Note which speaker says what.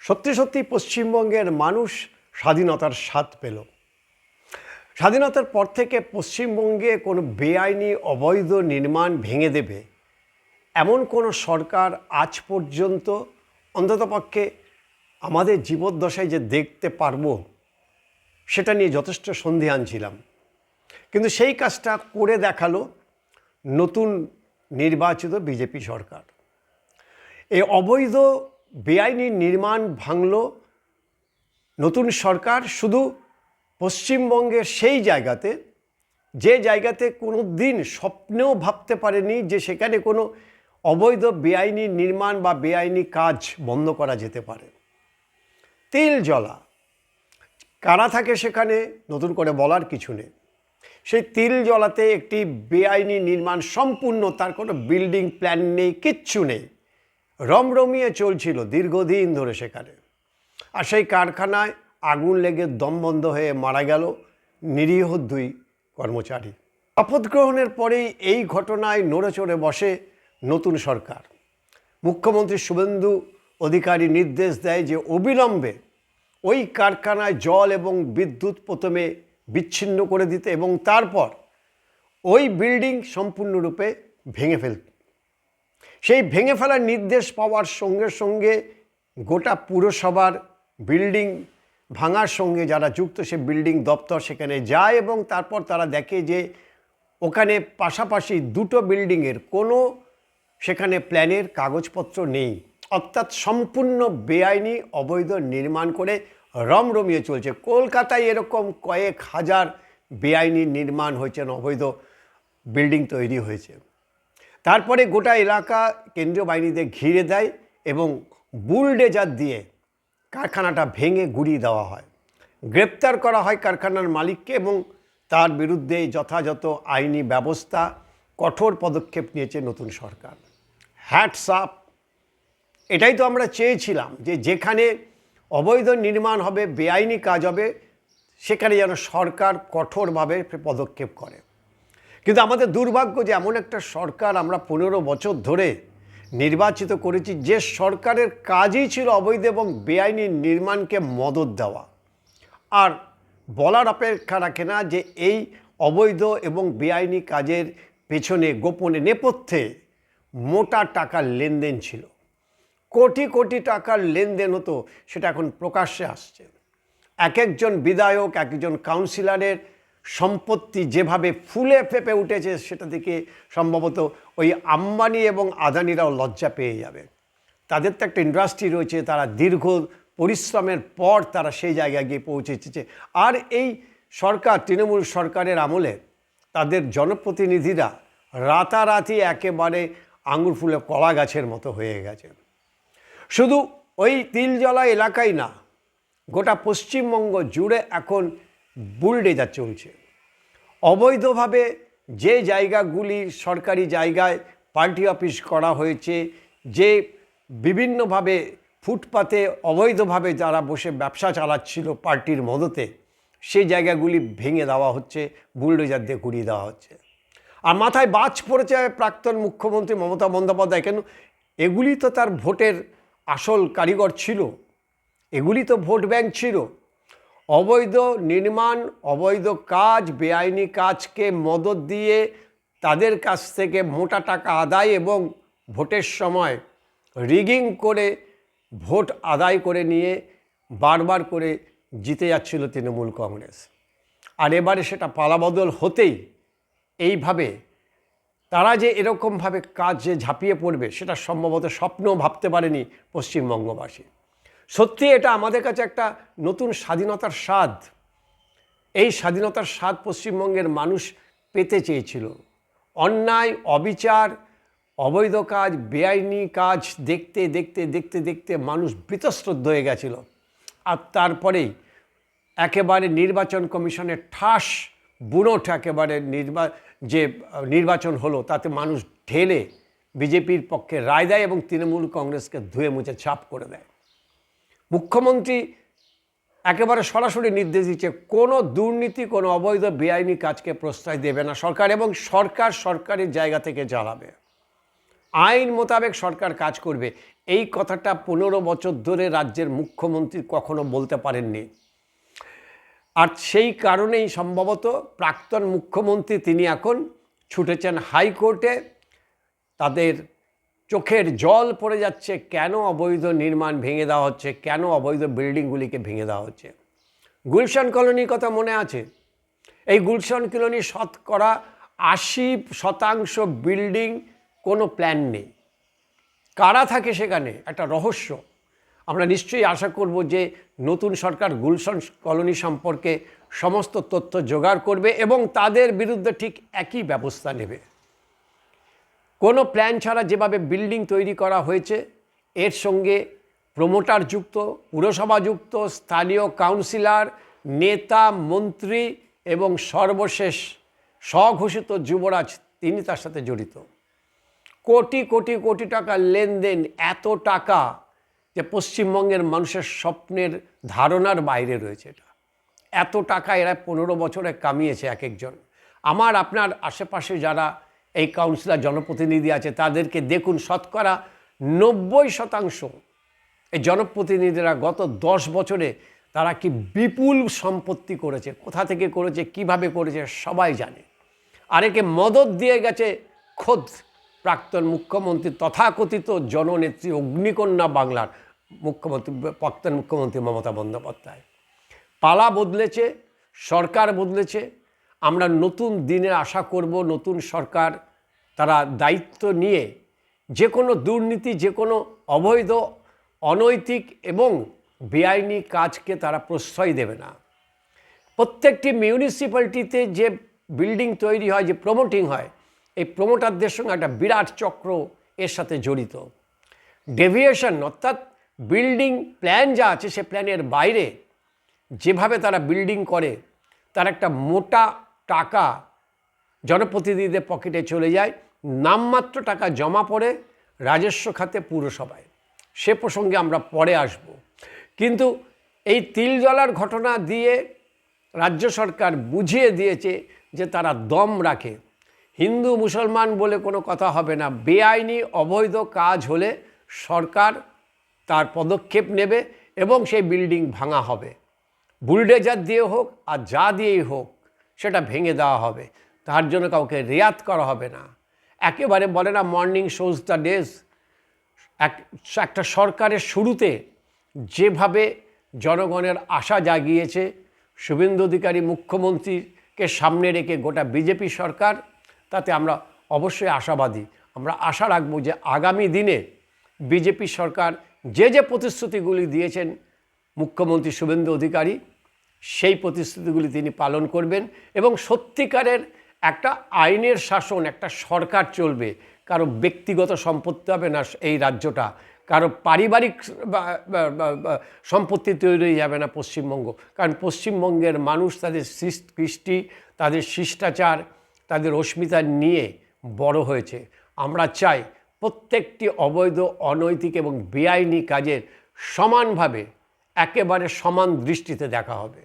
Speaker 1: সত্যি সত্যি পশ্চিমবঙ্গের মানুষ স্বাধীনতার স্বাদ পেল। স্বাধীনতার পর থেকে পশ্চিমবঙ্গে কোনো বেআইনি অবৈধ নির্মাণ ভেঙে দেবে এমন কোনো সরকার আজ পর্যন্ত অন্ততপক্ষে আমাদের জীবদ্দশায় যে দেখতে পারবো সেটা নিয়ে যথেষ্ট সন্দিহান ছিলাম। কিন্তু সেই কাজটা করে দেখালো নতুন নির্বাচিত বিজেপি সরকার। এই অবৈধ বেআইনি নির্মাণ ভাঙল নতুন সরকার শুধু পশ্চিমবঙ্গের সেই জায়গাতে, যে জায়গাতে কোনো দিন স্বপ্নেও ভাবতে পারেনি যে সেখানে কোনো অবৈধ বেআইনি নির্মাণ বা বেআইনি কাজ বন্ধ করা যেতে পারে। তিলজলা কারা থাকে সেখানে নতুন করে বলার কিছু নেই। সেই তিলজলাতে একটি বেআইনি নির্মাণ, সম্পূর্ণ তার কোনো বিল্ডিং প্ল্যান নেই, কিচ্ছু নেই, রমরমিয়ে চলছিল দীর্ঘদিন ধরে সেখানে। আর সেই কারখানায় আগুন লেগে দম বন্ধ হয়ে মারা গেল নিরীহ দুই কর্মচারী। শপথ গ্রহণের পরেই এই ঘটনায় নড়েচড়ে বসে নতুন সরকার। মুখ্যমন্ত্রী শুভেন্দু অধিকারী নির্দেশ দেয় যে অবিলম্বে ওই কারখানায় জল এবং বিদ্যুৎ প্রথমে বিচ্ছিন্ন করে দিতে এবং তারপর ওই বিল্ডিং সম্পূর্ণরূপে ভেঙে ফেলতে। সেই ভেঙে ফেলার নির্দেশ পাওয়ার সঙ্গে সঙ্গে গোটা পুরসভার বিল্ডিং ভাঙার সঙ্গে যারা যুক্ত সে বিল্ডিং দপ্তর সেখানে যায় এবং তারপর তারা দেখে যে ওখানে পাশাপাশি দুটো বিল্ডিংয়ের কোনো সেখানে প্ল্যানের কাগজপত্র নেই, অর্থাৎ সম্পূর্ণ বেআইনি অবৈধ নির্মাণ করে রমরমিয়ে চলছে। কলকাতায় এরকম কয়েক হাজার বেআইনি নির্মাণ হয়েছে, অবৈধ বিল্ডিং তৈরি হয়েছে। তারপরে গোটা এলাকা কেন্দ্রীয় বাহিনীদের ঘিরে দেয় এবং বুলডেজার দিয়ে কারখানাটা ভেঙে গুড়িয়ে দেওয়া হয়। গ্রেপ্তার করা হয় কারখানার মালিককে এবং তার বিরুদ্ধে যথাযথ আইনি ব্যবস্থা, কঠোর পদক্ষেপ নিয়েছে নতুন সরকার। Hats up. এটাই তো আমরা চেয়েছিলাম যে যেখানে অবৈধ নির্মাণ হবে, বেআইনি কাজ হবে, সেখানে যেন সরকার কঠোরভাবে পদক্ষেপ করে। কিন্তু আমাদের দুর্ভাগ্য যে এমন একটা সরকার আমরা 15 বছর ধরে নির্বাচিত করেছি, যে সরকারের কাজই ছিল অবৈধ এবং বেআইনি নির্মাণকে মদদ দেওয়া, আর বলার অপেক্ষা রাখে না যে এই অবৈধ এবং বেআইনি কাজের পেছনে গোপনে নেপথ্যে মোটা টাকার লেনদেন ছিল। কোটি কোটি টাকার লেনদেন হতো, সেটা এখন প্রকাশ্যে আসছে। এক একজন বিধায়ক, এক একজন কাউন্সিলরের সম্পত্তি যেভাবে ফুলে ফেঁপে উঠেছে সেটা থেকে সম্ভবত ওই আম্বানি এবং আদানিরাও লজ্জা পেয়ে যাবে। তাদের তো একটা ইন্ডাস্ট্রি রয়েছে, তারা দীর্ঘ পরিশ্রমের পর তারা সেই জায়গায় গিয়ে পৌঁছেছে। আর এই সরকার, তৃণমূল সরকারের আমলে তাদের জনপ্রতিনিধিরা রাতারাতি একেবারে আঙুর ফুলে কলা গাছের মতো হয়ে গেছে। শুধু ওই তিলজলা এলাকায় না, গোটা পশ্চিমবঙ্গ জুড়ে এখন বুলডেজার চলছে। অবৈধভাবে যে জায়গাগুলি সরকারি জায়গায় পার্টি অফিস করা হয়েছে, যে বিভিন্নভাবে ফুটপাতে অবৈধভাবে যারা বসে ব্যবসা চালাচ্ছিল পার্টির মদতে, সেই জায়গাগুলি ভেঙে দেওয়া হচ্ছে, বুলডোজার দিয়ে গুড়িয়ে দেওয়া হচ্ছে। আর মাথায় বাজ পড়েছে প্রাক্তন মুখ্যমন্ত্রী মমতা বন্দ্যোপাধ্যায়। কেন? এগুলি তো তার ভোটের আসল কারিগর ছিল, এগুলি তো ভোট ব্যাংক ছিল। অবৈধ নির্মাণ, অবৈধ কাজ, বেআইনি কাজকে মদদ দিয়ে তাদের কাছ থেকে মোটা টাকা আদায় এবং ভোটের সময় রিগিং করে ভোট আদায় করে নিয়ে বারবার করে জিতে যাচ্ছিল তৃণমূল কংগ্রেস। আর এবারে সেটা পালাবদল হতেই এইভাবে তারা যে এরকমভাবে কাজে ঝাঁপিয়ে পড়বে সেটা সম্ভবত স্বপ্নও ভাবতে পারেনি পশ্চিমবঙ্গবাসী। সত্যি এটা আমাদের কাছে একটা নতুন স্বাধীনতার স্বাদ। এই স্বাধীনতার স্বাদ পশ্চিমবঙ্গের মানুষ পেতে চেয়েছিল। অন্যায়, অবিচার, অবৈধ কাজ, বেআইনি কাজ দেখতে দেখতে দেখতে দেখতে মানুষ বীতশ্রদ্ধ হয়ে গেছিল। আর তারপরেই একেবারে নির্বাচন কমিশনের ঠাস বুনোট একেবারে নির্বাচন হলো, তাতে মানুষ ঢেলে বিজেপির পক্ষে রায় দেয় এবং তৃণমূল কংগ্রেসকে ধুয়ে মুছে ছাপ করে দেয়। মুখ্যমন্ত্রী একেবারে সরাসরি নির্দেশ দিচ্ছে কোনো দুর্নীতি, কোনো অবৈধ বেআইনি কাজকে প্রশ্রয় দেবে না সরকার, এবং সরকার সরকারের জায়গা থেকে চালাবে। আইন মোতাবেক সরকার কাজ করবে, এই কথাটা 15 বছর ধরে রাজ্যের মুখ্যমন্ত্রী কখনো বলতে পারেননি। আর সেই কারণেই সম্ভবত প্রাক্তন মুখ্যমন্ত্রী তিনি এখন ছুটেছেন হাইকোর্টে। তাদের চোখের জল পড়ে যাচ্ছে, কেন অবৈধ নির্মাণ ভেঙে দেওয়া হচ্ছে, কেন অবৈধ বিল্ডিংগুলিকে ভেঙে দেওয়া হচ্ছে। গুলশান কলোনির কথা মনে আছে? এই গুলশান কলোনি শতকরা 80% বিল্ডিং কোনো প্ল্যান নেই। কারা থাকে সেখানে একটা রহস্য। আমরা নিশ্চয়ই আশা করব যে নতুন সরকার গুলশান কলোনি সম্পর্কে সমস্ত তথ্য জোগাড় করবে এবং তাদের বিরুদ্ধে ঠিক একই ব্যবস্থা নেবে। কোনো প্ল্যান ছাড়া যেভাবে বিল্ডিং তৈরি করা হয়েছে, এর সঙ্গে প্রমোটার যুক্ত, পুরসভা যুক্ত, স্থানীয় কাউন্সিলর, নেতা, মন্ত্রী এবং সর্বশেষ স্বঘোষিত যুবরাজ, তিনি তার সাথে জড়িত। কোটি কোটি কোটি টাকা লেনদেন, এত টাকা যে পশ্চিমবঙ্গের মানুষের স্বপ্নের ধারণার বাইরে রয়েছে। এটা এত টাকা এরা 15 বছরে কামিয়েছে এক একজন। আমার আপনার আশেপাশে যারা এই কাউন্সিলর জনপ্রতিনিধি আছে তাদেরকে দেখুন, শতকরা 90% এই জনপ্রতিনিধিরা গত 10 বছরে তারা কি বিপুল সম্পত্তি করেছে, কোথা থেকে করেছে, কিভাবে করেছে সবাই জানে। আরেকে মদত দিয়ে গেছে খোদ প্রাক্তন মুখ্যমন্ত্রী, তথাকথিত জননেত্রী, অগ্নিকন্যা বাংলার মুখ্যমন্ত্রী, প্রাক্তন মুখ্যমন্ত্রী মমতা বন্দ্যোপাধ্যায়। পালা বদলেছে, সরকার বদলেছে। আমরা নতুন দিনের আশা করব, নতুন সরকার তারা দায়িত্ব নিয়ে যে কোনো দুর্নীতি, যে কোনো অবৈধ, অনৈতিক এবং বেআইনি কাজকে তারা প্রশ্রয় দেবে না। প্রত্যেকটি মিউনিসিপ্যালিটিতে যে বিল্ডিং তৈরি হয়, যে প্রমোটিং হয়, এই প্রমোটারদের সঙ্গে একটা বিরাট চক্র এর সাথে জড়িত। ডেভিয়েশন অর্থাৎ বিল্ডিং প্ল্যান যা আছে সে প্ল্যানের বাইরে যেভাবে তারা বিল্ডিং করে, তার একটা মোটা টাকা জনপ্রতিনিধিদের পকেটে চলে যায়, নামমাত্র টাকা জমা পড়ে রাজস্ব খাতে, পুরসভায়। সে প্রসঙ্গে আমরা পরে আসব। কিন্তু এই তিলজলার ঘটনা দিয়ে রাজ্য সরকার বুঝিয়ে দিয়েছে যে তারা দম রাখে। হিন্দু মুসলমান বলে কোনো কথা হবে না। বেআইনি অবৈধ কাজ হলে সরকার তার পদক্ষেপ নেবে এবং সেই বিল্ডিং ভাঙা হবে। বুলডোজার দিয়ে হোক আর যা দিয়েই হোক সেটা ভেঙে দেওয়া হবে। তার জন্য কাউকে রেয়াত করা হবে না। একেবারে বলে না মর্নিং শোজ দ্য ডেজ, একটা সরকারের শুরুতে যেভাবে জনগণের আশা জাগিয়েছে, শুভেন্দু অধিকারী মুখ্যমন্ত্রীকে সামনে রেখে গোটা বিজেপি সরকার, তাতে আমরা অবশ্যই আশাবাদী। আমরা আশা রাখবো যে আগামী দিনে বিজেপি সরকার যে যে প্রতিশ্রুতিগুলি দিয়েছেন মুখ্যমন্ত্রী শুভেন্দু অধিকারী, সেই প্রতিশ্রুতিগুলি তিনি পালন করবেন এবং সত্যিকারের একটা আইনের শাসন, একটা সরকার চলবে। কারো ব্যক্তিগত সম্পত্তি হবে না এই রাজ্যটা, কারো পারিবারিক সম্পত্তি তৈরি হয়ে যাবে না পশ্চিমবঙ্গ। কারণ পশ্চিমবঙ্গের মানুষ তাদের কৃষ্টি, তাদের শিষ্টাচার, তাদের অস্মিতা নিয়ে বড় হয়েছে। আমরা চাই প্রত্যেকটি অবৈধ, অনৈতিক এবং বেআইনি কাজের সমানভাবে, একেবারে সমান দৃষ্টিতে দেখা হবে।